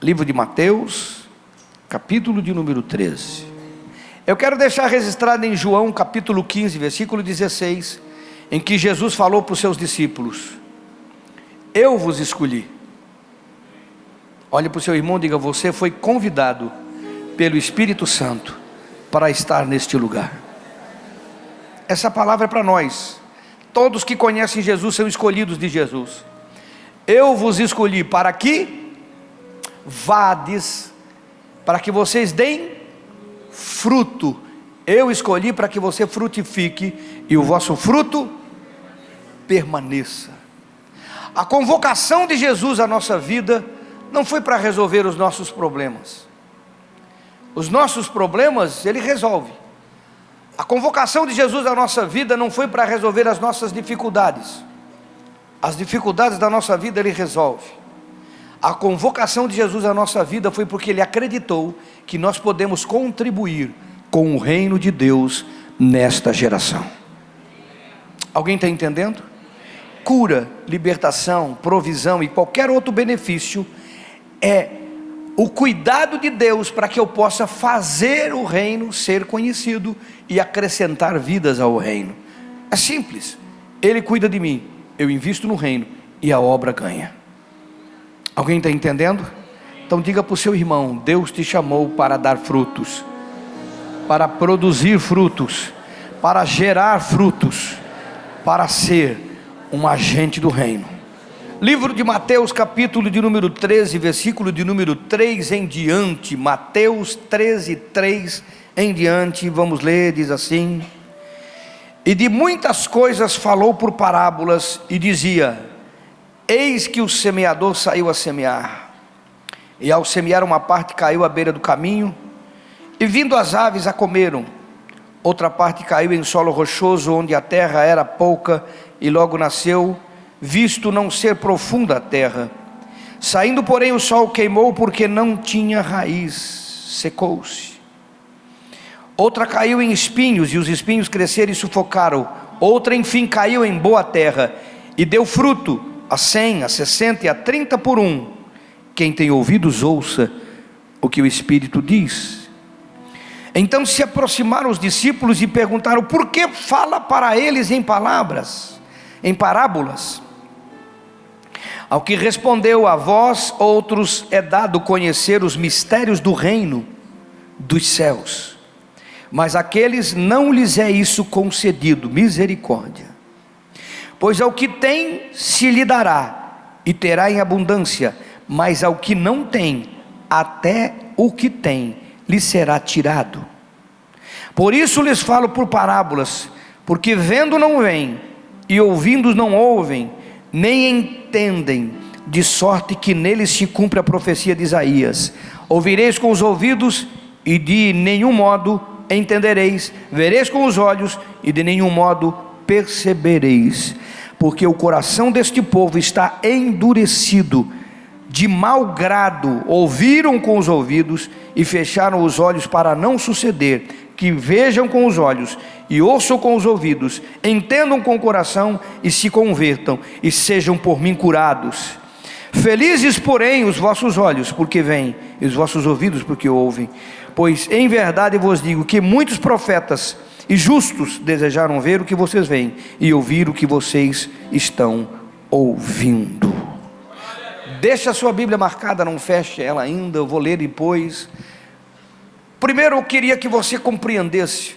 Livro de Mateus, capítulo de número 13. Eu quero deixar registrado em João capítulo 15, versículo 16, em que Jesus falou para os seus discípulos: eu vos escolhi. Olhe para o seu irmão e diga: você foi convidado pelo Espírito Santo para estar neste lugar. Essa palavra é para nós. Todos que conhecem Jesus são escolhidos de Jesus. Eu vos escolhi para que vades, para que vocês deem fruto. Eu escolhi para que você frutifique e o vosso fruto permaneça. A convocação de Jesus à nossa vida não foi para resolver os nossos problemas. Os nossos problemas Ele resolve. A convocação de Jesus à nossa vida não foi para resolver as nossas dificuldades. As dificuldades da nossa vida Ele resolve. A convocação de Jesus à nossa vida foi porque Ele acreditou que nós podemos contribuir com o reino de Deus nesta geração. Alguém está entendendo? Cura, libertação, provisão e qualquer outro benefício é o cuidado de Deus para que eu possa fazer o reino ser conhecido e acrescentar vidas ao reino. É simples. Ele cuida de mim, eu invisto no reino e a obra ganha. Alguém está entendendo? Então diga para o seu irmão: Deus te chamou para dar frutos, para produzir frutos, para gerar frutos, para ser um agente do reino. Livro de Mateus, capítulo de número 13, versículo de número 3 em diante. Mateus 13, 3 em diante, vamos ler, diz assim: e de muitas coisas falou por parábolas, e dizia: eis que o semeador saiu a semear, e ao semear uma parte caiu à beira do caminho, e vindo as aves a comeram. Outra parte caiu em solo rochoso, onde a terra era pouca, e logo nasceu, visto não ser profunda a terra. Saindo porém o sol queimou, porque não tinha raiz, secou-se. Outra caiu em espinhos, e os espinhos cresceram e sufocaram. Outra enfim caiu em boa terra, e deu fruto, a 100, a 60 e a 30 por um. Quem tem ouvidos ouça o que o Espírito diz. Então se aproximaram os discípulos e perguntaram: por que fala para eles em parábolas? Ao que respondeu: a vós outros é dado conhecer os mistérios do reino dos céus, mas àqueles não lhes é isso concedido. Misericórdia. Pois ao que tem se lhe dará, e terá em abundância, mas ao que não tem, até o que tem lhe será tirado. Por isso lhes falo por parábolas, porque vendo não veem, e ouvindo não ouvem, nem entendem, de sorte que neles se cumpre a profecia de Isaías: ouvireis com os ouvidos, e de nenhum modo entendereis; vereis com os olhos, e de nenhum modo percebereis, porque o coração deste povo está endurecido, de mau grado ouviram com os ouvidos, e fecharam os olhos, para não suceder que vejam com os olhos, e ouçam com os ouvidos, entendam com o coração, e se convertam, e sejam por mim curados. Felizes porém os vossos olhos, porque veem, e os vossos ouvidos, porque ouvem. Pois em verdade vos digo que muitos profetas e justos desejaram ver o que vocês veem, e ouvir o que vocês estão ouvindo. Deixa a sua Bíblia marcada, não feche ela ainda, eu vou ler depois. Primeiro eu queria que você compreendesse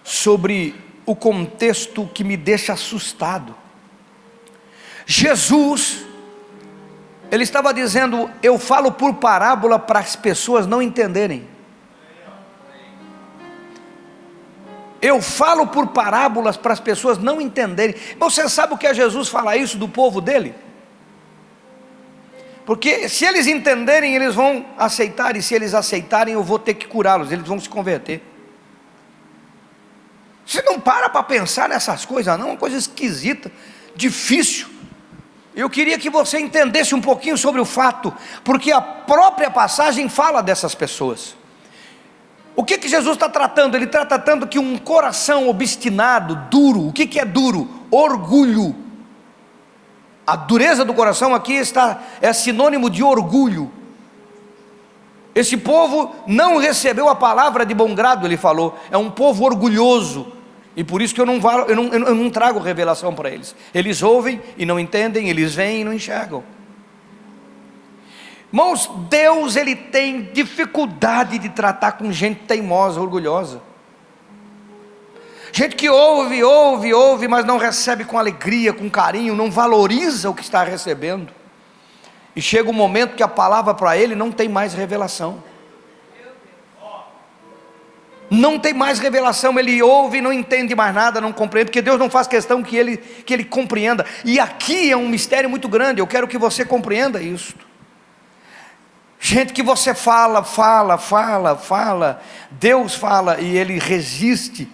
sobre o contexto que me deixa assustado. Jesus, Ele estava dizendo: eu falo por parábola para as pessoas não entenderem. Eu falo por parábolas para as pessoas não entenderem. Você sabe o que é Jesus falar isso do povo dele? Porque se eles entenderem, eles vão aceitar, e se eles aceitarem, eu vou ter que curá-los, eles vão se converter. Você não para pensar nessas coisas não, é uma coisa esquisita, difícil. Eu queria que você entendesse um pouquinho sobre o fato, porque a própria passagem fala dessas pessoas. O que Jesus está tratando? Ele está tratando que um coração obstinado, duro. O que é duro? Orgulho. A dureza do coração aqui é sinônimo de orgulho. Esse povo não recebeu a palavra de bom grado, ele falou. É um povo orgulhoso. E por isso que eu não trago revelação para eles. Eles ouvem e não entendem, eles veem e não enxergam. Irmãos, Deus, ele tem dificuldade de tratar com gente teimosa, orgulhosa. Gente que ouve, mas não recebe com alegria, com carinho, não valoriza o que está recebendo. E chega um momento que a palavra para ele não tem mais revelação. Não tem mais revelação, ele ouve, não entende mais nada, não compreende, porque Deus não faz questão que ele compreenda. E aqui é um mistério muito grande, eu quero que você compreenda isso. Gente que você fala, Deus fala e ele resiste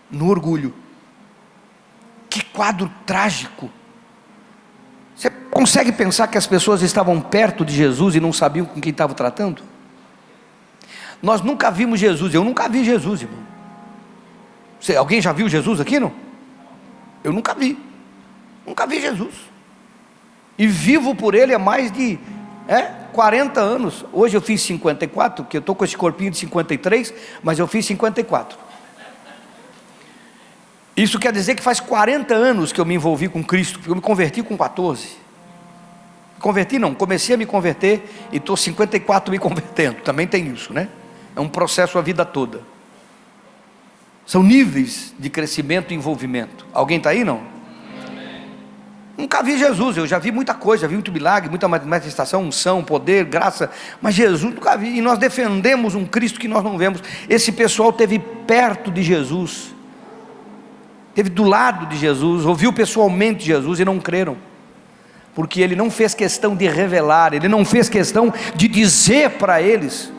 no orgulho. Que quadro trágico. Você consegue pensar que as pessoas estavam perto de Jesus e não sabiam com quem estavam tratando? Nós nunca vimos Jesus, eu nunca vi Jesus, irmão. Alguém já viu Jesus aqui, não? Eu nunca vi Jesus. E vivo por ele há mais de 40 anos. Hoje eu fiz 54, porque eu estou com esse corpinho de 53, mas eu fiz 54. Isso quer dizer que faz 40 anos que eu me envolvi com Cristo, porque eu me converti com 14. Comecei a me converter e estou 54 me convertendo, também tem isso, né? É um processo a vida toda. São níveis de crescimento e envolvimento. Alguém está aí, não? Nunca vi Jesus, eu já vi muita coisa, já vi muito milagre, muita manifestação, unção, poder, graça, mas Jesus nunca vi, e nós defendemos um Cristo que nós não vemos. Esse pessoal esteve perto de Jesus, esteve do lado de Jesus, ouviu pessoalmente Jesus e não creram, porque ele não fez questão de revelar, ele não fez questão de dizer para eles,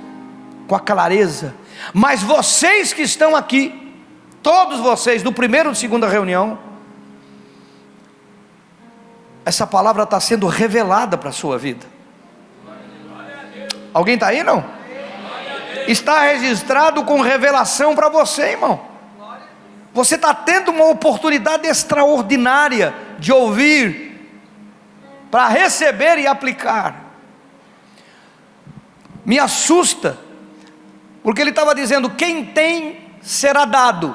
com a clareza. Mas vocês que estão aqui, todos vocês, do primeiro e segunda reunião, essa palavra está sendo revelada para a sua vida. Alguém está aí, não? Está registrado com revelação para você, irmão. Você está tendo uma oportunidade extraordinária de ouvir, para receber e aplicar. Me assusta, porque ele estava dizendo: quem tem será dado,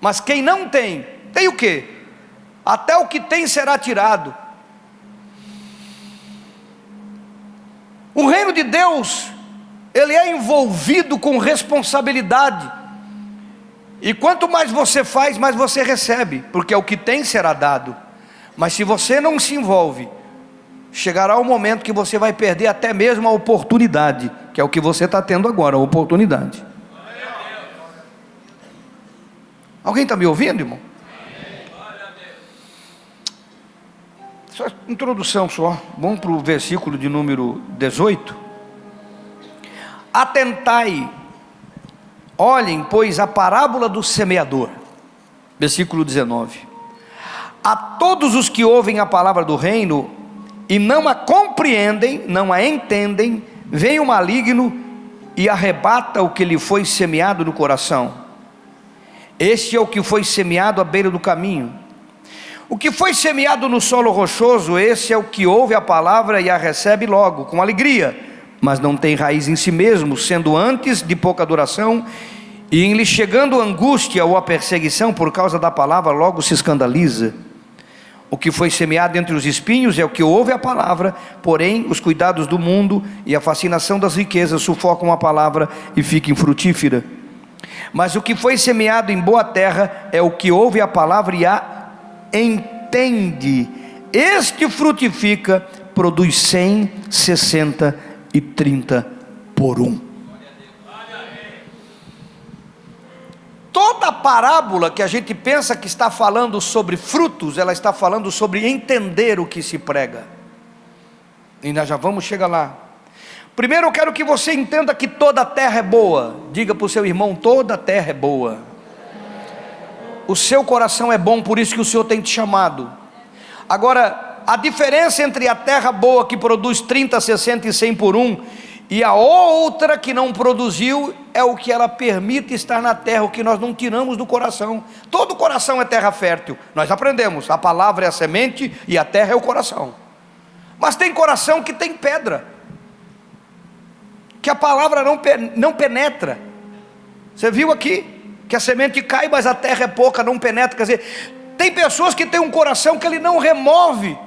mas quem não tem, tem o quê? Até o que tem será tirado. O reino de Deus, ele é envolvido com responsabilidade, e quanto mais você faz, mais você recebe, porque o que tem será dado. Mas se você não se envolve, chegará o momento que você vai perder até mesmo a oportunidade, que é o que você está tendo agora, a oportunidade. Alguém está me ouvindo, irmão? Só introdução só, vamos para o versículo de número 18. Atentai, olhem, pois, a parábola do semeador. Versículo 19. A todos os que ouvem a palavra do reino e não a compreendem, não a entendem, vem o maligno e arrebata o que lhe foi semeado no coração. Este é o que foi semeado à beira do caminho. O que foi semeado no solo rochoso, esse é o que ouve a palavra e a recebe logo, com alegria, mas não tem raiz em si mesmo, sendo antes de pouca duração, e em lhe chegando a angústia ou a perseguição por causa da palavra, logo se escandaliza. O que foi semeado entre os espinhos é o que ouve a palavra, porém os cuidados do mundo e a fascinação das riquezas sufocam a palavra e fica infrutífera. Mas o que foi semeado em boa terra é o que ouve a palavra e a entende. Este frutifica, produz 100, 60 e 30 por um. Toda parábola que a gente pensa que está falando sobre frutos, ela está falando sobre entender o que se prega. E nós já vamos chegar lá. Primeiro eu quero que você entenda que toda a terra é boa. Diga para o seu irmão: toda a terra é boa. O seu coração é bom, por isso que o Senhor tem te chamado. Agora, a diferença entre a terra boa que produz 30, 60 e 100 por um, E a outra que não produziu é o que ela permite estar na terra, o que nós não tiramos do coração. Todo coração é terra fértil. Nós aprendemos, a palavra é a semente e a terra é o coração. Mas tem coração que tem pedra, que a palavra não penetra. Você viu aqui que a semente cai, mas a terra é pouca, não penetra. Quer dizer, tem pessoas que têm um coração que ele não remove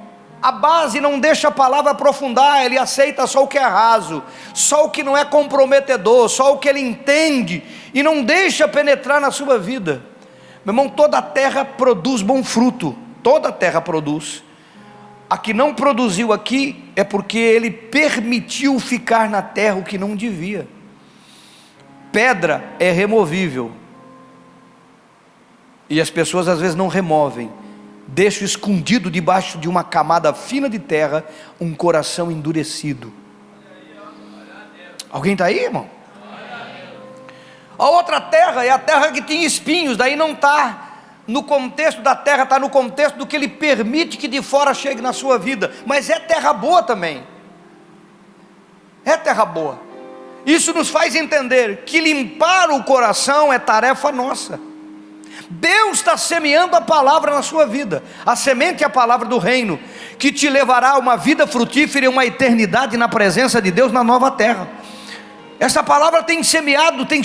a base, não deixa a palavra aprofundar, ele aceita só o que é raso, só o que não é comprometedor, só o que ele entende, e não deixa penetrar na sua vida. Meu irmão, toda a terra produz bom fruto, toda a terra produz. A que não produziu aqui é porque ele permitiu ficar na terra o que não devia. Pedra é removível, e as pessoas às vezes não removem, deixam escondido debaixo de uma camada fina de terra um coração endurecido. Alguém está aí, irmão? A outra terra é a terra que tem espinhos, daí não está no contexto da terra, está no contexto do que ele permite que de fora chegue na sua vida, mas é terra boa também, é terra boa. Isso nos faz entender que limpar o coração é tarefa nossa. Deus está semeando a palavra na sua vida. A semente é a palavra do reino, que te levará a uma vida frutífera e uma eternidade na presença de Deus na nova terra. Essa palavra tem semeado, tem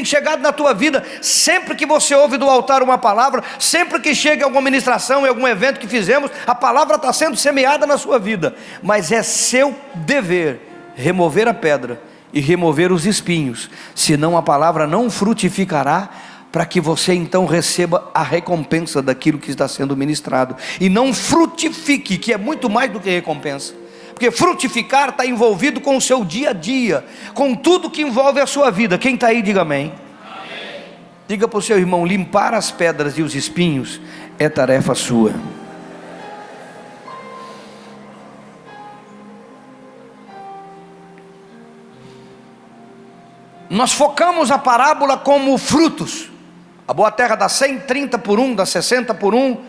chegado na tua vida. Sempre que você ouve do altar uma palavra, sempre que chega alguma ministração, em algum evento que fizemos, a palavra está sendo semeada na sua vida. Mas é seu dever remover a pedra e remover os espinhos, senão a palavra não frutificará, para que você então receba a recompensa daquilo que está sendo ministrado, e não frutifique, que é muito mais do que recompensa, porque frutificar está envolvido com o seu dia a dia, com tudo que envolve a sua vida. Quem está aí, diga amém. Amém. Diga para o seu irmão: limpar as pedras e os espinhos é tarefa sua. Nós focamos a parábola como frutos. A boa terra dá 130 por 1, dá 60 por 1.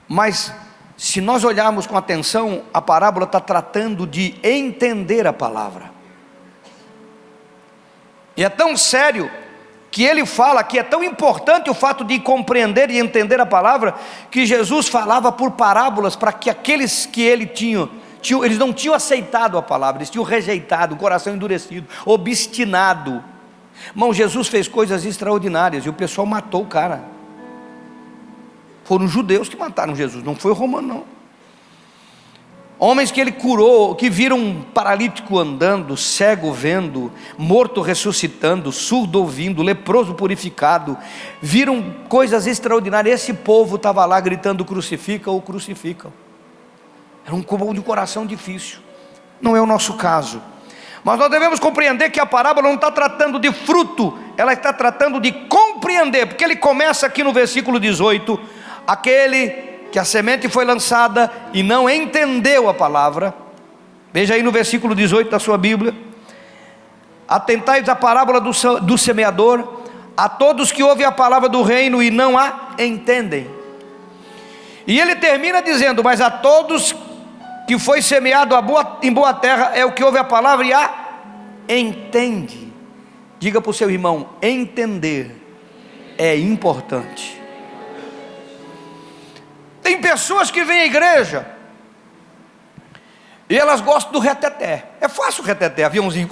Mas se nós olharmos com atenção, a parábola está tratando de entender a palavra. E é tão sério que ele fala que é tão importante o fato de compreender e entender a palavra, que Jesus falava por parábolas, para que aqueles que ele tinha, eles não tinham aceitado a palavra, eles tinham rejeitado, o coração endurecido, obstinado. Irmão, Jesus fez coisas extraordinárias e o pessoal matou o cara. Foram os judeus que mataram Jesus, não foi o romano não. Homens que ele curou, que viram um paralítico andando, cego vendo, morto ressuscitando, surdo ouvindo, leproso purificado, viram coisas extraordinárias. Esse povo estava lá gritando: crucifica-o, crucifica-o. Era um povo de coração difícil. Não é o nosso caso. Mas nós devemos compreender que a parábola não está tratando de fruto, ela está tratando de compreender, porque ele começa aqui no versículo 18: aquele que a semente foi lançada e não entendeu a palavra. Veja aí no versículo 18 da sua Bíblia: atentai à parábola do semeador, a todos que ouvem a palavra do reino e não a entendem. E ele termina dizendo: mas a todos que foi semeado em boa terra é o que ouve a palavra e a entende. Diga para o seu irmão: entender é importante. Tem pessoas que vêm à igreja e elas gostam do reteté. É fácil o reteté, aviãozinho,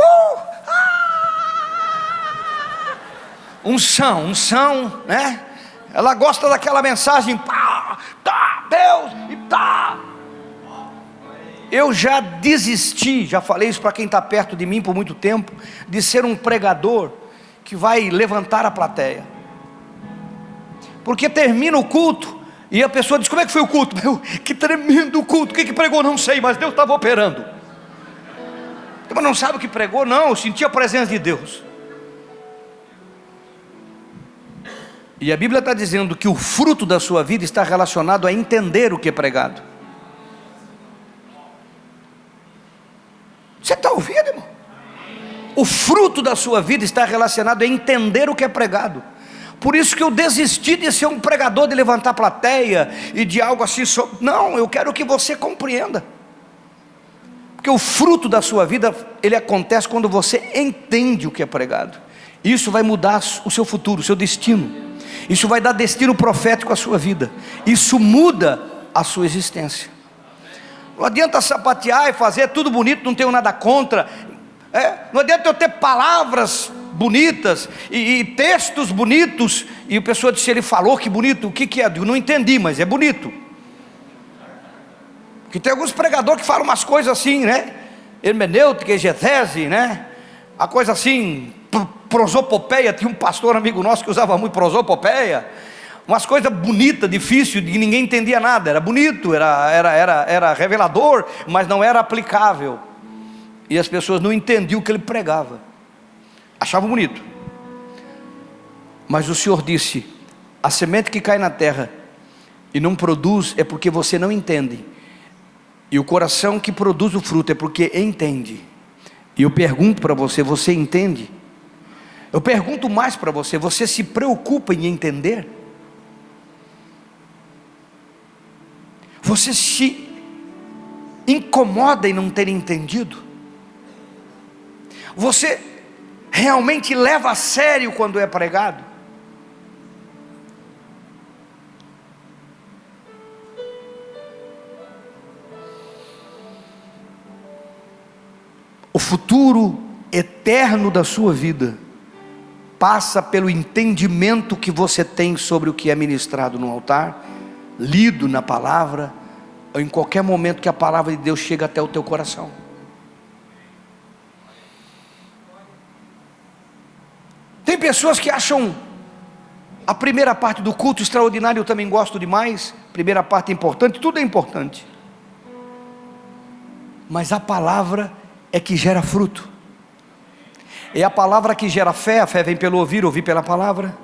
unção, né? Ela gosta daquela mensagem, Deus, e tá. Eu já desisti, já falei isso para quem está perto de mim por muito tempo, de ser um pregador que vai levantar a plateia, porque termina o culto e a pessoa diz: como é que foi o culto? Meu, que tremendo culto, o que pregou? Não sei, mas Deus estava operando. Mas não sabe o que pregou? Não, eu senti a presença de Deus. E a Bíblia está dizendo que o fruto da sua vida está relacionado a entender o que é pregado. Você está ouvindo, irmão? O fruto da sua vida está relacionado a entender o que é pregado. Por isso que eu desisti de ser um pregador de levantar plateia e de algo assim. Não, eu quero que você compreenda. Porque o fruto da sua vida, ele acontece quando você entende o que é pregado. Isso vai mudar o seu futuro, o seu destino. Isso vai dar destino profético à sua vida. Isso muda a sua existência. Não adianta sapatear e fazer tudo bonito, não tenho nada contra. Não adianta eu ter palavras bonitas e textos bonitos, e a pessoa disse, ele falou que bonito, o que é? Eu não entendi, mas é bonito. Porque tem alguns pregadores que falam umas coisas assim, né? Hermenêutica, exegese, né? A coisa assim, prosopopeia. Tinha um pastor amigo nosso que usava muito prosopopeia. Umas coisas bonitas, difíceis, de ninguém entendia nada. Era bonito, era revelador, mas não era aplicável. E as pessoas não entendiam o que ele pregava. Achavam bonito. Mas o Senhor disse, a semente que cai na terra e não produz, é porque você não entende. E o coração que produz o fruto é porque entende. E eu pergunto para você, você entende? Eu pergunto mais para você, você se preocupa em entender? Você se incomoda em não ter entendido? Você realmente leva a sério quando é pregado? O futuro eterno da sua vida passa pelo entendimento que você tem sobre o que é ministrado no altar, lido na palavra, ou em qualquer momento que a palavra de Deus chega até o teu coração. Tem pessoas que acham a primeira parte do culto extraordinária, eu também gosto demais. Primeira parte é importante, tudo é importante. Mas a palavra é que gera fruto. É a palavra que gera fé, a fé vem pelo ouvir, ouvir pela palavra.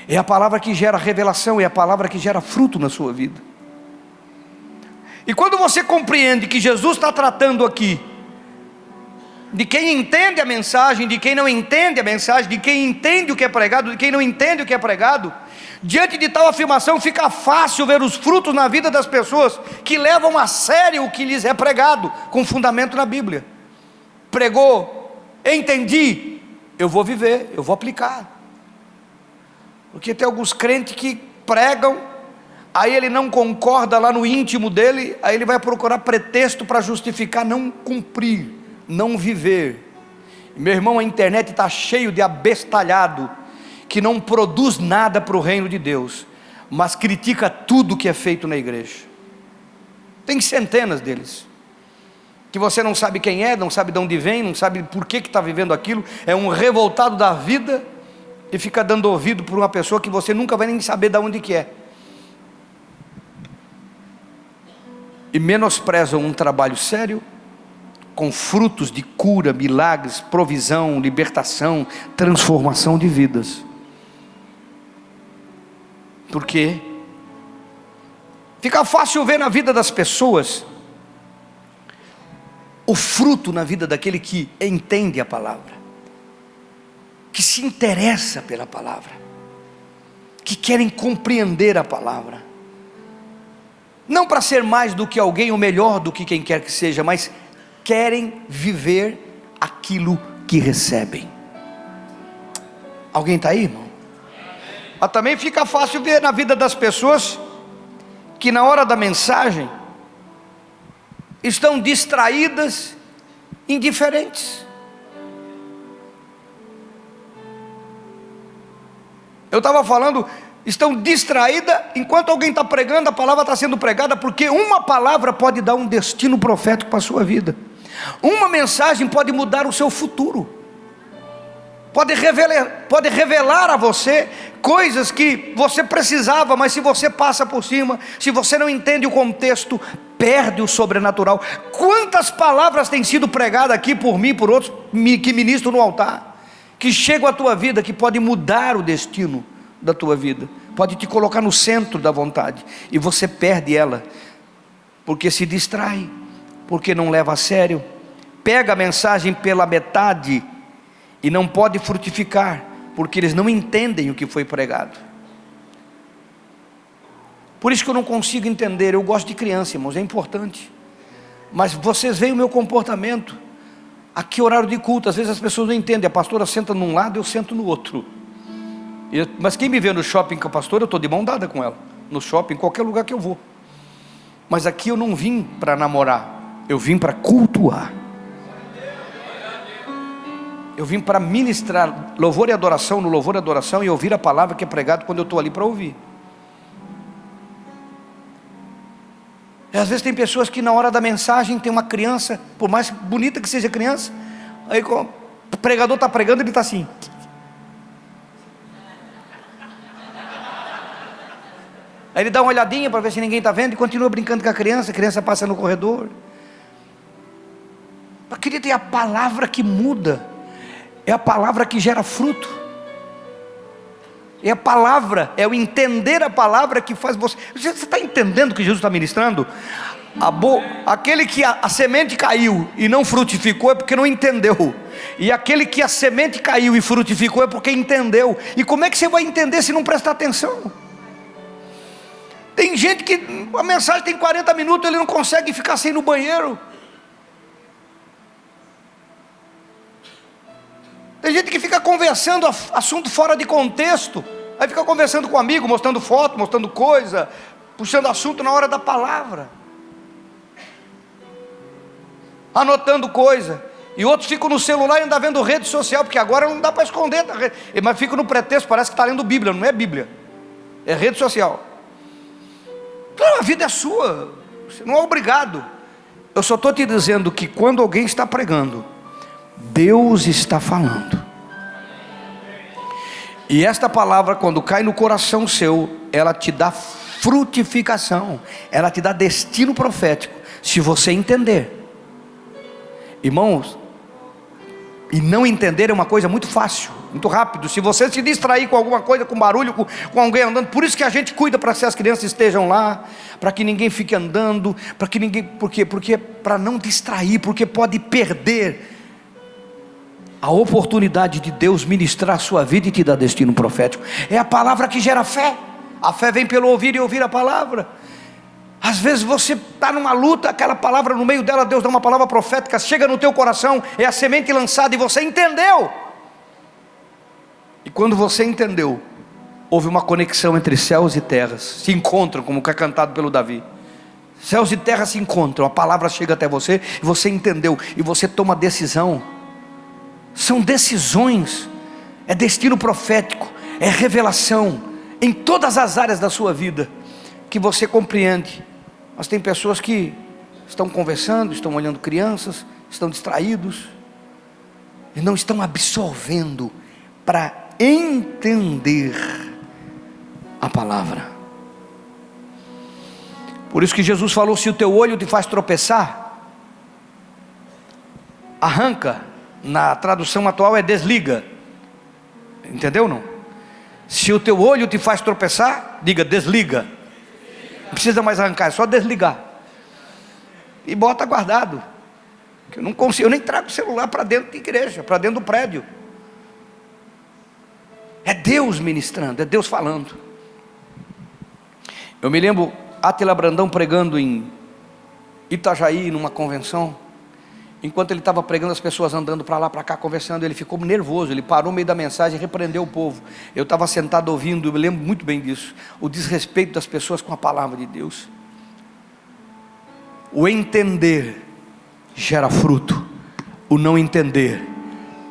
É a palavra que gera revelação, é a palavra que gera fruto na sua vida. E quando você compreende que Jesus está tratando aqui de quem entende a mensagem, de quem não entende a mensagem, de quem entende o que é pregado, de quem não entende o que é pregado, diante de tal afirmação fica fácil ver os frutos na vida das pessoas que levam a sério o que lhes é pregado, com fundamento na Bíblia. Pregou, entendi, eu vou viver, eu vou aplicar. Porque tem alguns crentes que pregam, aí ele não concorda lá no íntimo dele, aí ele vai procurar pretexto para justificar não cumprir, não viver. Meu irmão, a internet está cheio de abestalhado, que não produz nada para o reino de Deus, mas critica tudo que é feito na igreja. Tem centenas deles, que você não sabe quem é, não sabe de onde vem, não sabe por que está vivendo aquilo, é um revoltado da vida, e fica dando ouvido por uma pessoa que você nunca vai nem saber de onde que é, e menosprezam um trabalho sério, com frutos de cura, milagres, provisão, libertação, transformação de vidas. Porque fica fácil ver na vida das pessoas o fruto na vida daquele que entende a palavra, que se interessa pela palavra, que querem compreender a palavra, não para ser mais do que alguém ou melhor do que quem quer que seja, mas querem viver aquilo que recebem. Alguém está aí, irmão? Mas também fica fácil ver na vida das pessoas que na hora da mensagem estão distraídas, indiferentes. Eu estava falando, estão distraídas enquanto alguém está pregando, a palavra está sendo pregada, porque uma palavra pode dar um destino profético para a sua vida. Uma mensagem pode mudar o seu futuro, pode revelar a você coisas que você precisava, mas se você passa por cima, se você não entende o contexto, perde o sobrenatural. Quantas palavras têm sido pregadas aqui por mim, por outros que ministram no altar, que chegam à tua vida, que pode mudar o destino da tua vida, pode te colocar no centro da vontade, e você perde ela, porque se distrai, porque não leva a sério, pega a mensagem pela metade, e não pode frutificar, porque eles não entendem o que foi pregado. Por isso que eu não consigo entender. Eu gosto de criança, irmãos, é importante. Mas vocês veem o meu comportamento. Aqui horário de culto, às vezes as pessoas não entendem. A pastora senta num lado, eu sento no outro. Mas quem me vê no shopping com a pastora, eu estou de mão dada com ela. No shopping, em qualquer lugar que eu vou. Mas aqui eu não vim para namorar, eu vim para cultuar. Eu vim para ministrar louvor e adoração no louvor e adoração, e ouvir a palavra que é pregada quando eu estou ali para ouvir. E às vezes tem pessoas que na hora da mensagem tem uma criança, por mais bonita que seja a criança, aí o pregador está pregando, ele está assim. Aí ele dá uma olhadinha para ver se ninguém está vendo e continua brincando com a criança passa no corredor. Mas querido, é a palavra que muda, é a palavra que gera fruto, é a palavra, é o entender a palavra que faz você. Você está entendendo o que Jesus está ministrando? Aquele que a semente caiu e não frutificou é porque não entendeu, e aquele que a semente caiu e frutificou é porque entendeu. E como é que você vai entender se não prestar atenção? Tem gente que a mensagem tem 40 minutos, ele não consegue ficar sem ir no banheiro. Tem gente que fica conversando assunto fora de contexto, aí fica conversando com um amigo, mostrando foto, mostrando coisa, puxando assunto na hora da palavra, anotando coisa. E outros ficam no celular e andam vendo rede social, porque agora não dá para esconder, mas fica no pretexto, parece que está lendo Bíblia. Não é Bíblia, é rede social. A vida é sua, você não é obrigado. Eu só estou te dizendo que quando alguém está pregando, Deus está falando. E esta palavra, quando cai no coração seu, ela te dá frutificação, ela te dá destino profético, se você entender. Irmãos, e não entender é uma coisa muito fácil, muito rápido. Se você se distrair com alguma coisa, com barulho, com alguém andando, por isso que a gente cuida para que as crianças estejam lá, para que ninguém fique andando, para que ninguém, porque para não distrair, porque pode perder a oportunidade de Deus ministrar a sua vida e te dar destino profético. É a palavra que gera fé. A fé vem pelo ouvir e ouvir a palavra. Às vezes você está numa luta, aquela palavra no meio dela, Deus dá uma palavra profética, chega no teu coração, é a semente lançada e você entendeu. E quando você entendeu, houve uma conexão entre céus e terras, se encontram, como que é cantado pelo Davi. Céus e terras se encontram, a palavra chega até você, e você entendeu, e você toma decisão. São decisões, é destino profético, é revelação, em todas as áreas da sua vida, que você compreende. Mas tem pessoas que estão conversando, estão olhando crianças, estão distraídos, e não estão absorvendo para entender a palavra. Por isso que Jesus falou: se o teu olho te faz tropeçar, arranca. Na tradução atual é desliga. Entendeu não? Se o teu olho te faz tropeçar, diga desliga. Não precisa mais arrancar, é só desligar. E bota guardado. Eu não consigo, eu nem trago o celular para dentro da igreja, para dentro do prédio. É Deus ministrando, é Deus falando. Eu me lembro Átila Brandão pregando em Itajaí, numa convenção. Enquanto ele estava pregando, as pessoas andando para lá, para cá, conversando, ele ficou nervoso, ele parou no meio da mensagem e repreendeu o povo. Eu estava sentado ouvindo, eu me lembro muito bem disso, o desrespeito das pessoas com a palavra de Deus. O entender gera fruto, o não entender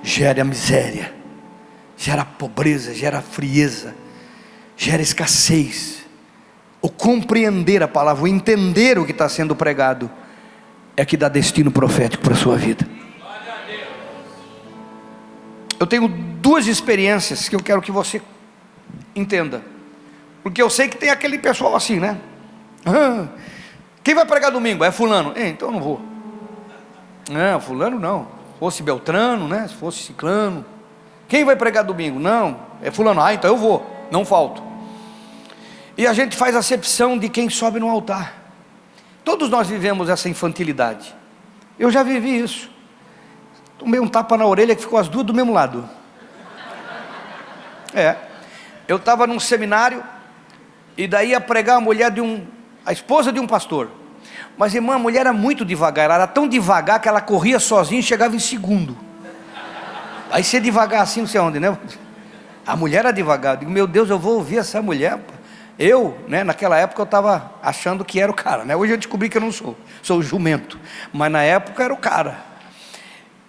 gera miséria, gera pobreza, gera frieza, gera escassez. O compreender a palavra, o entender o que está sendo pregado, é que dá destino profético para a sua vida. Eu tenho duas experiências que eu quero que você entenda, porque eu sei que tem aquele pessoal assim, né? Quem vai pregar domingo? É fulano. Então eu não vou. Não, fulano não. Se fosse Beltrano, né? Se fosse Ciclano. Quem vai pregar domingo? Não, é fulano. Então eu vou, não falto. E a gente faz acepção de quem sobe no altar. Todos nós vivemos essa infantilidade. Eu já vivi isso. Tomei um tapa na orelha que ficou as duas do mesmo lado. Eu estava num seminário, e daí ia pregar a mulher a esposa de um pastor. Mas irmã, a mulher era muito devagar, ela era tão devagar que ela corria sozinha e chegava em segundo. Aí você devagar assim, não sei onde, né? A mulher era devagar. Eu digo, meu Deus, eu vou ouvir essa mulher. Eu, né, naquela época eu estava achando que era o cara, né? Hoje eu descobri que eu não sou o jumento. Mas na época era o cara.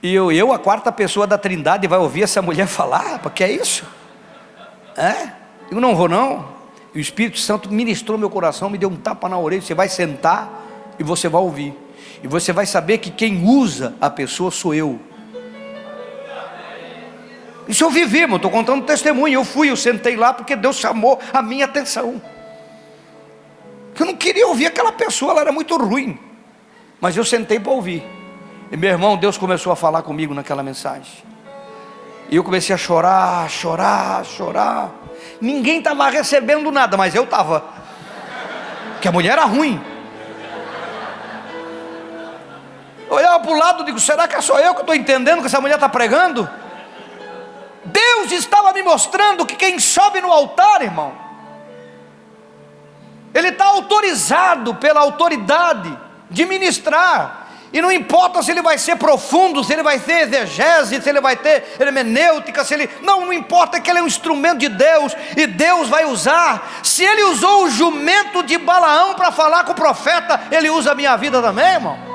E eu, a quarta pessoa da Trindade, vai ouvir essa mulher falar, rapaz, que é isso? Eu não vou não. E o Espírito Santo ministrou meu coração, me deu um tapa na orelha. Você vai sentar e você vai ouvir. E você vai saber que quem usa a pessoa sou eu. Isso eu vivi, irmão, estou contando testemunho. Eu sentei lá porque Deus chamou a minha atenção. Eu não queria ouvir aquela pessoa, ela era muito ruim. Mas eu sentei para ouvir. E meu irmão, Deus começou a falar comigo naquela mensagem. E eu comecei a chorar. Ninguém estava recebendo nada, mas eu estava. Porque a mulher era ruim. Eu olhava para o lado e digo, será que é só eu que estou entendendo que essa mulher está pregando? Deus estava me mostrando que quem sobe no altar, irmão, ele está autorizado pela autoridade de ministrar. E não importa se ele vai ser profundo, se ele vai ter exegese, se ele vai ter hermenêutica, não importa, é que ele é um instrumento de Deus, e Deus vai usar. Se ele usou o jumento de Balaão para falar com o profeta, ele usa a minha vida também, irmão.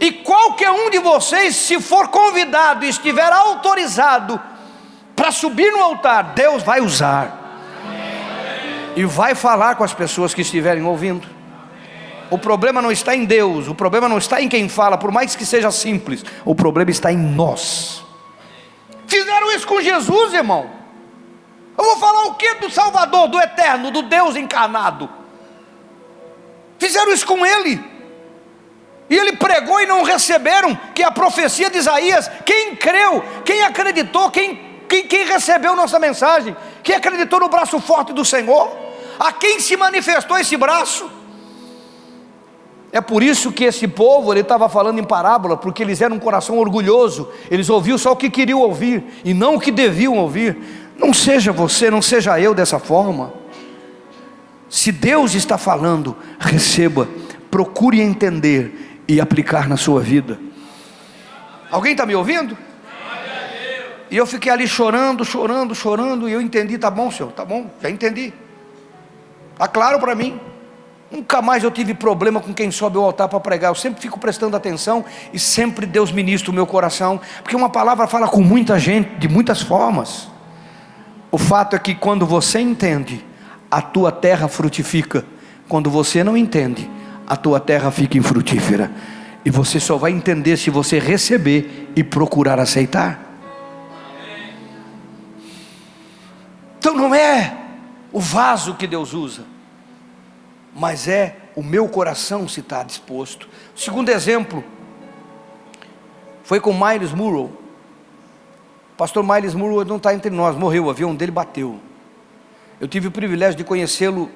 E qualquer um de vocês, se for convidado e estiver autorizado para subir no altar, Deus vai usar. E vai falar com as pessoas que estiverem ouvindo. O problema não está em Deus, o problema não está em quem fala, por mais que seja simples. O problema está em nós. Fizeram isso com Jesus, irmão. Eu vou falar o que do Salvador, do Eterno, do Deus encarnado? Fizeram isso com Ele. E ele pregou e não receberam, que é a profecia de Isaías. Quem creu, quem acreditou, quem recebeu nossa mensagem, quem acreditou no braço forte do Senhor, a quem se manifestou esse braço. É por isso que esse povo, ele estava falando em parábola, porque eles eram um coração orgulhoso, eles ouviam só o que queriam ouvir, e não o que deviam ouvir. Não seja você, não seja eu dessa forma. Se Deus está falando, receba, procure entender e aplicar na sua vida. Alguém está me ouvindo? E eu fiquei ali chorando, e eu entendi. Tá bom, Senhor, tá bom, já entendi, está claro para mim. Nunca mais eu tive problema com quem sobe ao altar para pregar. Eu sempre fico prestando atenção, e sempre Deus ministra o meu coração, porque uma palavra fala com muita gente, de muitas formas. O fato é que quando você entende, a tua terra frutifica. Quando você não entende, a tua terra fica infrutífera. E você só vai entender se você receber e procurar aceitar. Então não é o vaso que Deus usa, mas é o meu coração se está disposto. O segundo exemplo foi com Myles Munroe. O pastor Myles Munroe não está entre nós, morreu, o avião dele bateu. Eu tive o privilégio de conhecê-lo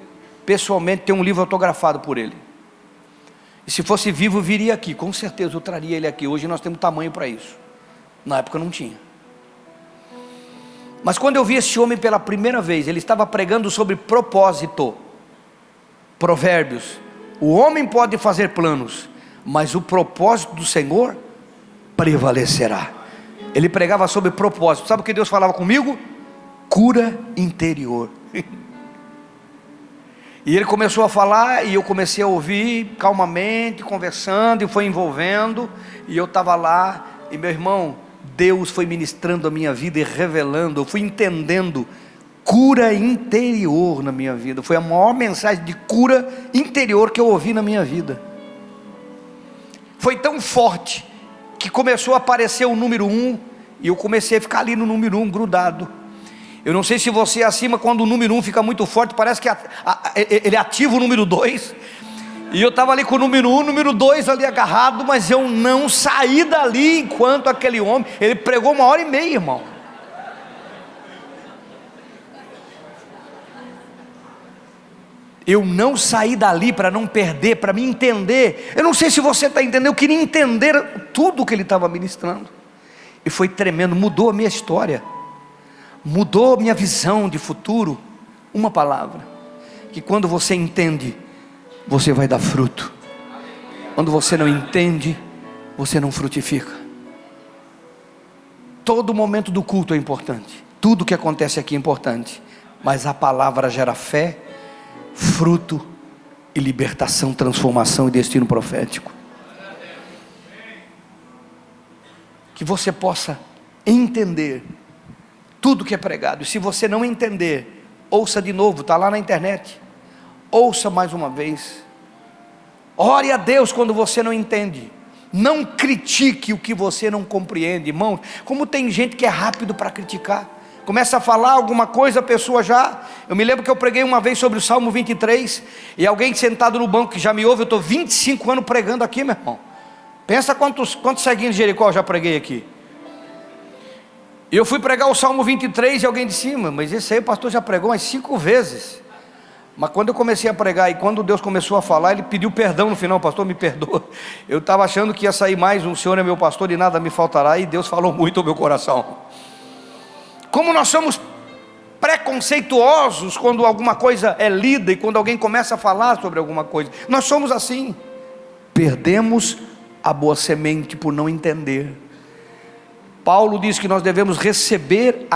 pessoalmente, ter um livro autografado por ele. E se fosse vivo, eu viria aqui, com certeza eu traria ele aqui. Hoje nós temos tamanho para isso, na época não tinha. Mas quando eu vi esse homem pela primeira vez, ele estava pregando sobre propósito. Provérbios: o homem pode fazer planos, mas o propósito do Senhor prevalecerá. Ele pregava sobre propósito. Sabe o que Deus falava comigo? Cura interior. E ele começou a falar, e eu comecei a ouvir calmamente, conversando, e foi envolvendo, e eu estava lá, e meu irmão, Deus foi ministrando a minha vida e revelando, eu fui entendendo cura interior na minha vida. Foi a maior mensagem de cura interior que eu ouvi na minha vida. Foi tão forte que começou a aparecer o número 1, e eu comecei a ficar ali no número 1 grudado. Eu não sei se você é acima, quando o número 1 fica muito forte, parece que ele ativa o número 2. E eu estava ali com o número 1, número 2 ali agarrado, mas eu não saí dali enquanto aquele homem, ele pregou 1h30, irmão. Eu não saí dali para não perder, para me entender. Eu não sei se você está entendendo, eu queria entender tudo que ele estava ministrando. E foi tremendo, mudou a minha história, mudou a minha visão de futuro. Uma palavra, que quando você entende, você vai dar fruto. Quando você não entende, você não frutifica. Todo momento do culto é importante, tudo que acontece aqui é importante, mas a palavra gera fé, fruto e libertação, transformação e destino profético. Que você possa entender tudo que é pregado. E se você não entender, ouça de novo, está lá na internet. Ouça mais uma vez. Ore a Deus quando você não entende. Não critique o que você não compreende, irmãos. Como tem gente que é rápido para criticar. Começa a falar alguma coisa, a pessoa já... Eu me lembro que eu preguei uma vez sobre o Salmo 23, e alguém sentado no banco que já me ouve, eu estou 25 anos pregando aqui, meu irmão. Pensa quantos ceguinhos de Jericó eu já preguei aqui. E eu fui pregar o Salmo 23 e alguém disse, mas esse aí o pastor já pregou umas 5 vezes. Mas quando eu comecei a pregar e quando Deus começou a falar, ele pediu perdão no final, pastor, me perdoa. Eu estava achando que ia sair mais um Senhor é meu pastor e nada me faltará, e Deus falou muito ao meu coração. Como nós somos preconceituosos quando alguma coisa é lida e quando alguém começa a falar sobre alguma coisa. Nós somos assim. Perdemos a boa semente por não entender. Paulo diz que nós devemos receber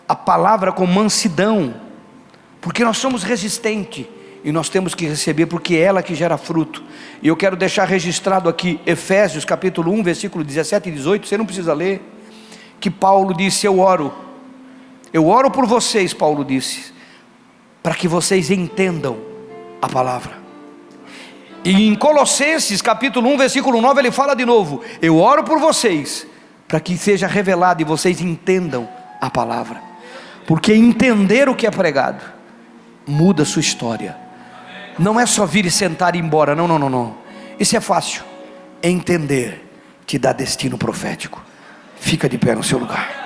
a palavra com mansidão, porque nós somos resistentes, e nós temos que receber, porque é ela que gera fruto. E eu quero deixar registrado aqui, Efésios capítulo 1, versículo 17 e 18, você não precisa ler, que Paulo disse, eu oro por vocês, Paulo disse, para que vocês entendam a palavra. E em Colossenses capítulo 1, versículo 9, ele fala de novo, eu oro por vocês, para que seja revelado e vocês entendam a palavra, porque entender o que é pregado muda a sua história. Não é só vir e sentar e ir embora, não, isso é fácil. Entender te dá destino profético. Fica de pé no seu lugar.